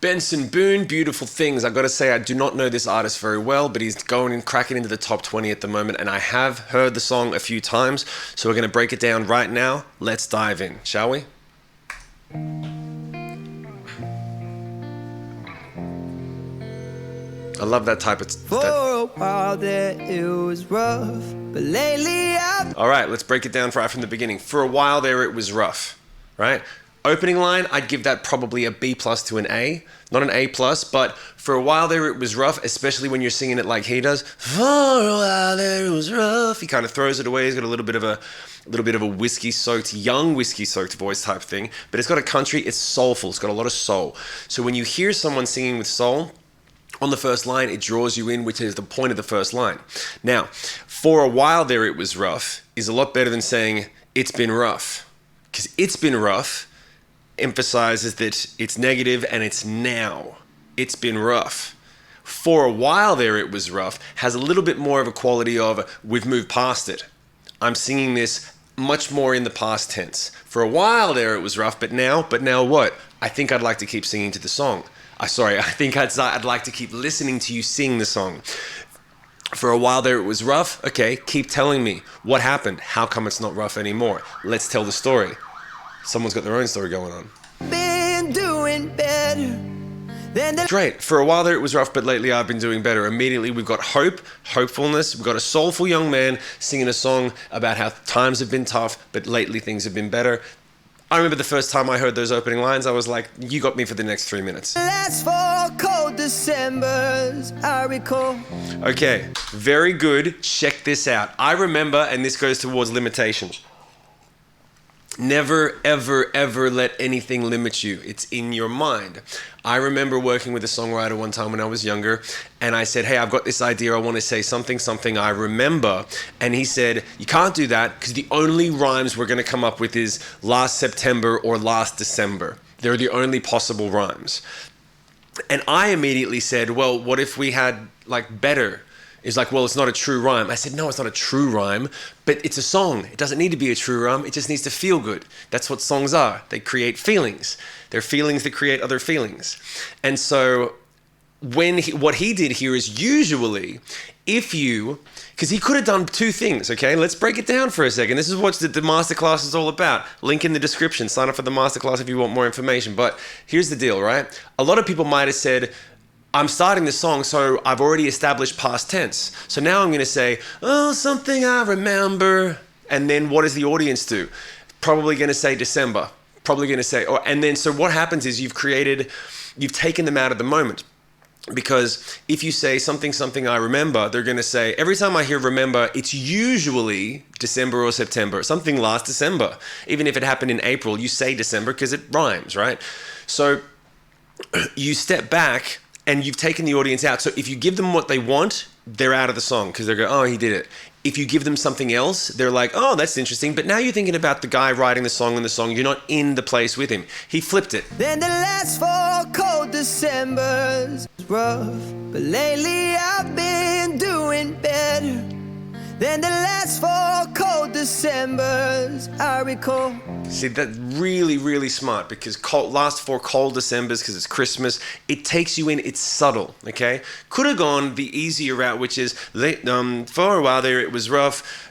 Benson Boone, Beautiful Things. I gotta say, I do not know this artist very well, but he's going and cracking into the top 20 at the moment, and I have heard the song a few times, so we're gonna break it down right now. Let's dive in, shall we? I love that type of... For a while there it was rough, but lately I've... All right, let's break it down right from the beginning. For a while there it was rough, right? Opening line, I'd give that probably a B plus to an A. Not an A plus, but for a while there it was rough, especially when you're singing it like he does. For a while there it was rough. He kind of throws it away. He's got a little bit of a whiskey-soaked, young whiskey-soaked voice type thing, but it's got a country, it's soulful, it's got a lot of soul. So when you hear someone singing with soul, on the first line, it draws you in, which is the point of the first line. Now, for a while there it was rough is a lot better than saying it's been rough, because it's been rough emphasizes that it's negative and it's now. It's been rough. For a while there it was rough has a little bit more of a quality of we've moved past it. I'm singing this much more in the past tense. For a while there it was rough, but now what? I think I'd like to keep singing to the song. I think I'd like to keep listening to you sing the song. For a while there it was rough. Okay, keep telling me what happened. How come it's not rough anymore? Let's tell the story. Someone's got their own story going on. Been doing better than the... Great. For a while there it was rough, but lately I've been doing better. Immediately we've got hope, hopefulness. We've got a soulful young man singing a song about how times have been tough, but lately things have been better. I remember the first time I heard those opening lines, I was like, you got me for the next 3 minutes. Last 4 cold Decembers, I recall. Okay, very good. Check this out. I remember, and this goes towards limitations. Never, ever, ever let anything limit you. It's in your mind. I remember working with a songwriter one time when I was younger, and I said, hey, I've got this idea. I want to say something I remember. And he said, you can't do that because the only rhymes we're going to come up with is last September or last December. They're the only possible rhymes. And I immediately said, well, what if we had like better? It's like, well, it's not a true rhyme. I said, no, it's not a true rhyme, but it's a song. It doesn't need to be a true rhyme. It just needs to feel good. That's what songs are. They create feelings. They're feelings that create other feelings. And so what he did here is usually because he could have done 2 things, okay? Let's break it down for a second. This is what the masterclass is all about. Link in the description. Sign up for the masterclass if you want more information. But here's the deal, right? A lot of people might have said, I'm starting the song, so I've already established past tense. So now I'm going to say, oh, something I remember. And then what does the audience do? Probably going to say December. Probably going to say, and then so what happens is you've taken them out of the moment. Because if you say something I remember, they're going to say, every time I hear remember, it's usually December or September, something last December. Even if it happened in April, you say December because it rhymes, right? So you step back and you've taken the audience out. So if you give them what they want, they're out of the song because they're going, oh, he did it. If you give them something else, they're like, oh, that's interesting. But now you're thinking about the guy writing the song and the song. You're not in the place with him. He flipped it. Then the last 4 cold Decembers rough, but lately I've been doing better than the last 4 cold Decembers I recall. See, that's really, really smart because last 4 cold Decembers because it's Christmas. It takes you in. It's subtle, okay? Could have gone the easier route, which is for a while there it was rough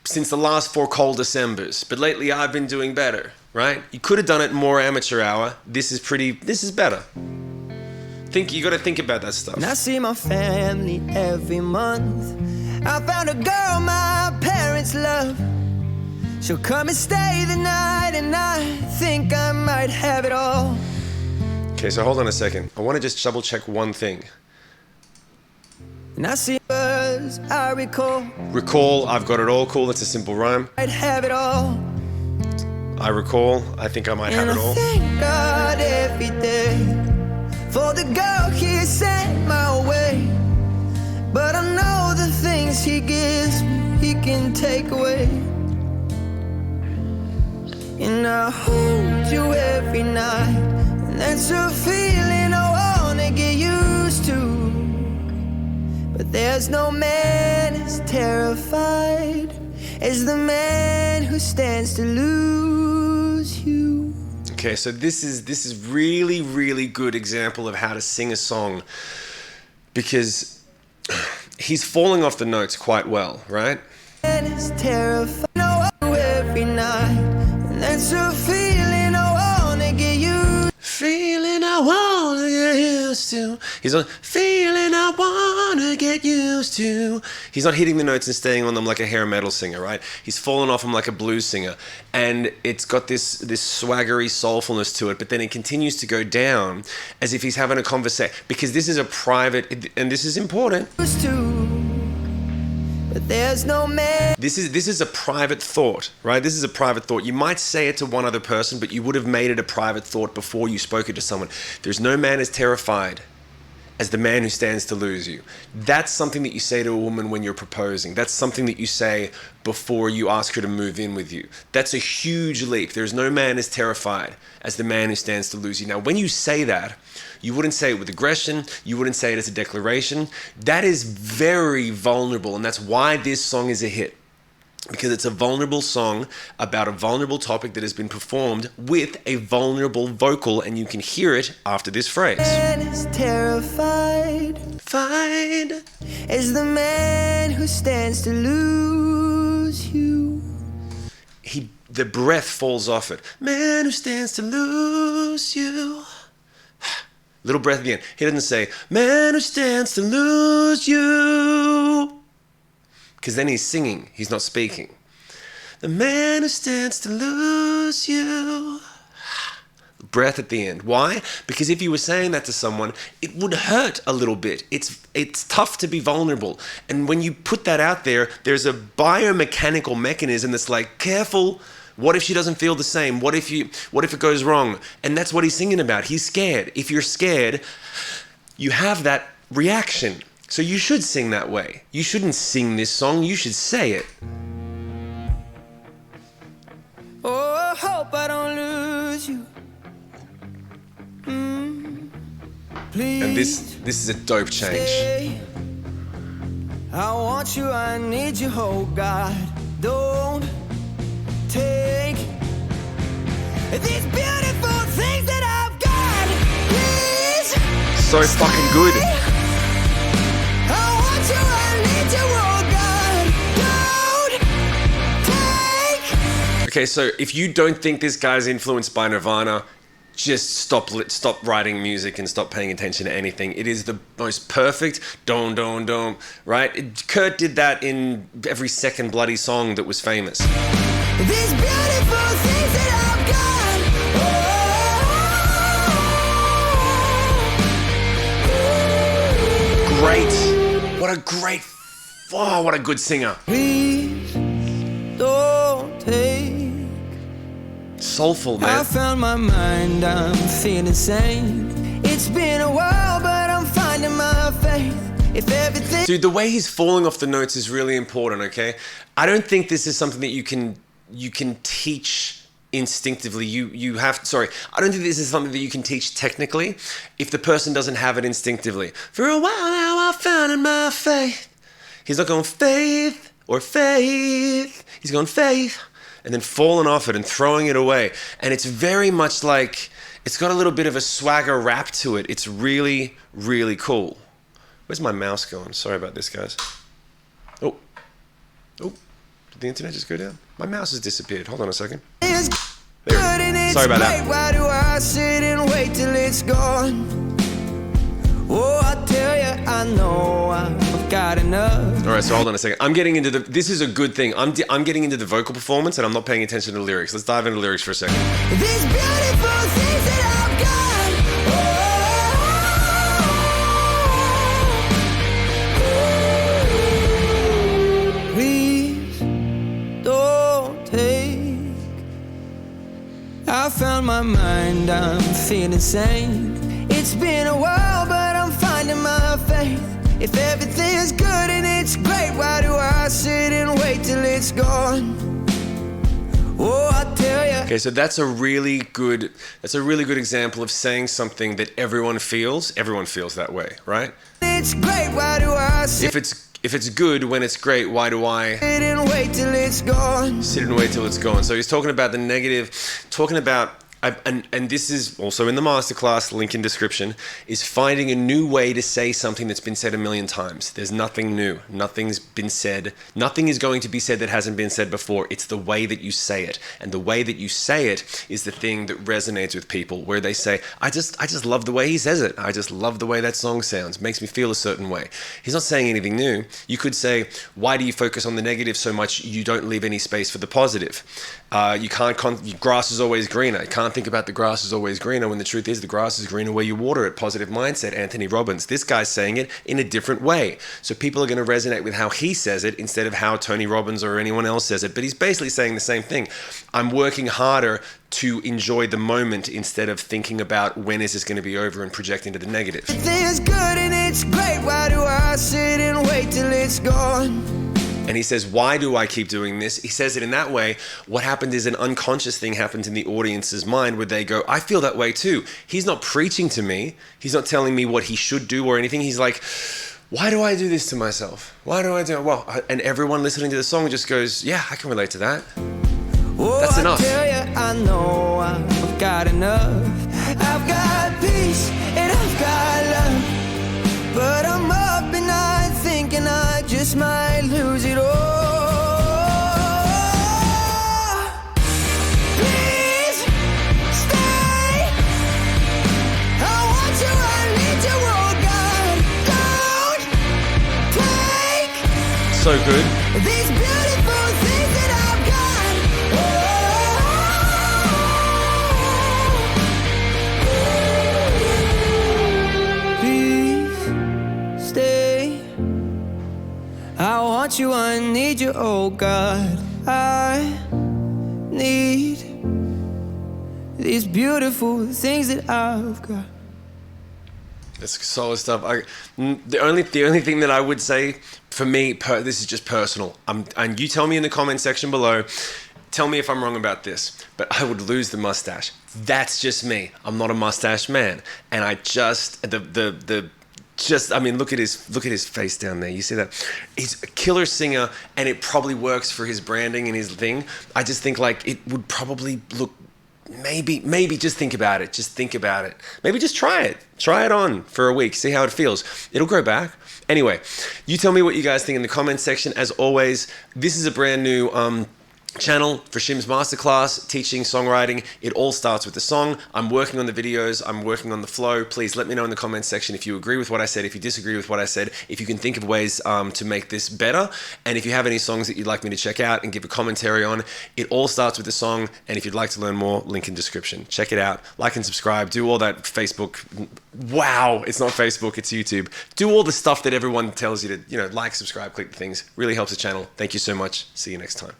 since the last 4 cold Decembers, but lately I've been doing better, right? You could have done it more amateur hour. This is better. You got to think about that stuff. And I see my family every month. I found a girl my parents love. She'll come and stay the night, and I think I might have it all. Okay, so hold on a second. I want to just double check one thing. And I see us, I recall. Recall, I've got it all. Cool, that's a simple rhyme. I'd have it all. I recall, I think I might have it all. And I thank God every day for the girl he sent my way. But I know the things he gives me, he can take away. And I hold you every night, and that's a feeling I wanna get used to. But there's no man as terrified as the man who stands to lose you. Okay, so this is really, really good example of how to sing a song, because he's falling off the notes quite well, right? And it's terrifying every night, and that's a feeling I wanna get you. Feeling I wanna get used to. He's on feeling I wanna get used to. He's not hitting the notes and staying on them like a hair metal singer, right? He's fallen off them like a blues singer, and it's got this swaggery soulfulness to it. But then it continues to go down as if he's having a conversation, because this is a private, and this is important. But there's no man. This is a private thought, right? This is a private thought. You might say it to one other person, but you would have made it a private thought before you spoke it to someone. There's no man as terrified as the man who stands to lose you. That's something that you say to a woman when you're proposing. That's something that you say before you ask her to move in with you. That's a huge leap. There's no man as terrified as the man who stands to lose you. Now, when you say that, you wouldn't say it with aggression. You wouldn't say it as a declaration. That is very vulnerable, and that's why this song is a hit. Because it's a vulnerable song about a vulnerable topic that has been performed with a vulnerable vocal, and you can hear it after this phrase. Man is terrified. Fine. Is the man who stands to lose you. The breath falls off it. Man who stands to lose you. Little breath again. He doesn't say, man who stands to lose you. Because then he's singing, he's not speaking. The man who stands to lose you. Breath at the end. Why? Because if you were saying that to someone, it would hurt a little bit. It's tough to be vulnerable. And when you put that out there, there's a biomechanical mechanism that's like, careful. What if she doesn't feel the same? What if it goes wrong? And that's what he's singing about. He's scared. If you're scared, you have that reaction. So you should sing that way. You shouldn't sing this song, you should say it. Oh, I hope I don't lose you. Please. And this is a dope change. Stay. I want you, I need you, oh God. Don't take these beautiful things that I've got. Please. So fucking good. Okay, so if you don't think this guy's influenced by Nirvana, just stop writing music and stop paying attention to anything. It is the most perfect don, right? Kurt did that in every second bloody song that was famous. These beautiful things that I've got. Great. What a good singer. Please don't take. Soulful, man. I found my mind, I'm feeling sane. It's been a while, but I'm finding my faith. If everything. Dude, the way he's falling off the notes is really important, okay? I don't think this is something that you can teach instinctively. I don't think this is something that you can teach technically if the person doesn't have it instinctively. For a while now, I found in my faith. He's not going faith or faith. He's going faith. And then falling off it and throwing it away. And it's very much like, it's got a little bit of a swagger rap to it. It's really, really cool. Where's my mouse going? Sorry about this, guys. Oh, did the internet just go down? My mouse has disappeared. Hold on a second. There. Sorry about that. Why do I sit and wait till it's gone? Oh, I tell you, I know I've got enough. All right, so hold on a second. I'm getting into this is a good thing. I'm getting into the vocal performance and I'm not paying attention to the lyrics. Let's dive into the lyrics for a second. These beautiful things that I've got. Please don't take. I found my mind, I'm feeling sane. It's been a while, but I'm finding my faith. If everything's good and it's great, why do I sit and wait till it's gone? Oh, I tell you. Okay, so that's a really good example of saying something that everyone feels. Everyone feels that way, right? It's great, why do I sit? If it's good when it's great, why do I and wait till it's gone? Sit and wait till it's gone. So he's talking about the negative, talking about And this is also in the masterclass, link in description, is finding a new way to say something that's been said a million times. There's nothing new. Nothing's been said. Nothing is going to be said that hasn't been said before. It's the way that you say it. And the way that you say it is the thing that resonates with people, where they say, I just love the way he says it. I just love the way that song sounds. Makes me feel a certain way. He's not saying anything new. You could say, why do you focus on the negative so much you don't leave any space for the positive? You can't, grass is always greener. You can't think about the grass is always greener when the truth is the grass is greener where you water it. Positive mindset, Anthony Robbins. This guy's saying it in a different way. So people are going to resonate with how he says it instead of how Tony Robbins or anyone else says it. But he's basically saying the same thing. I'm working harder to enjoy the moment instead of thinking about when is this going to be over and projecting to the negative. It's good and it's great. Why do I sit and wait till it's gone? And he says, why do I keep doing this? He says it in that way. What happened is an unconscious thing happens in the audience's mind where they go, I feel that way too. He's not preaching to me. He's not telling me what he should do or anything. He's like, why do I do this to myself? Why do I do it? Well, and everyone listening to the song just goes, yeah, I can relate to that. That's enough. I tell you, I know I've got enough. I've got peace and I've got love. But I'm up and I'm thinking I just might lose it all. Please stay. I want you, I need you, oh God. Don't take So good. these beautiful things that I've got. Please stay. I want you, I need you, oh God. I need these beautiful things that I've got. It's solid stuff. The only thing that I would say for me, this is just personal. And you tell me in the comment section below. Tell me if I'm wrong about this, but I would lose the mustache. That's just me. I'm not a mustache man, and I just I mean, look at his face down there. You see that? He's a killer singer, and it probably works for his branding and his thing. I just think like it would probably look. Maybe just think about it. Just think about it. Maybe just try it. Try it on for a week. See how it feels. It'll grow back. Anyway, you tell me what you guys think in the comments section. As always, this is a brand new channel for Shim's masterclass, teaching songwriting. It all starts with the song. I'm working on the videos. I'm working on the flow. Please let me know in the comments section if you agree with what I said, if you disagree with what I said, if you can think of ways to make this better, and if you have any songs that you'd like me to check out and give a commentary on. It all starts with the song, and if you'd like to learn more, link in description. Check it out. Like and subscribe. Do all that Facebook. Wow, it's not Facebook, it's YouTube. Do all the stuff that everyone tells you to, like, subscribe, click the things. Really helps the channel. Thank you so much. See you next time.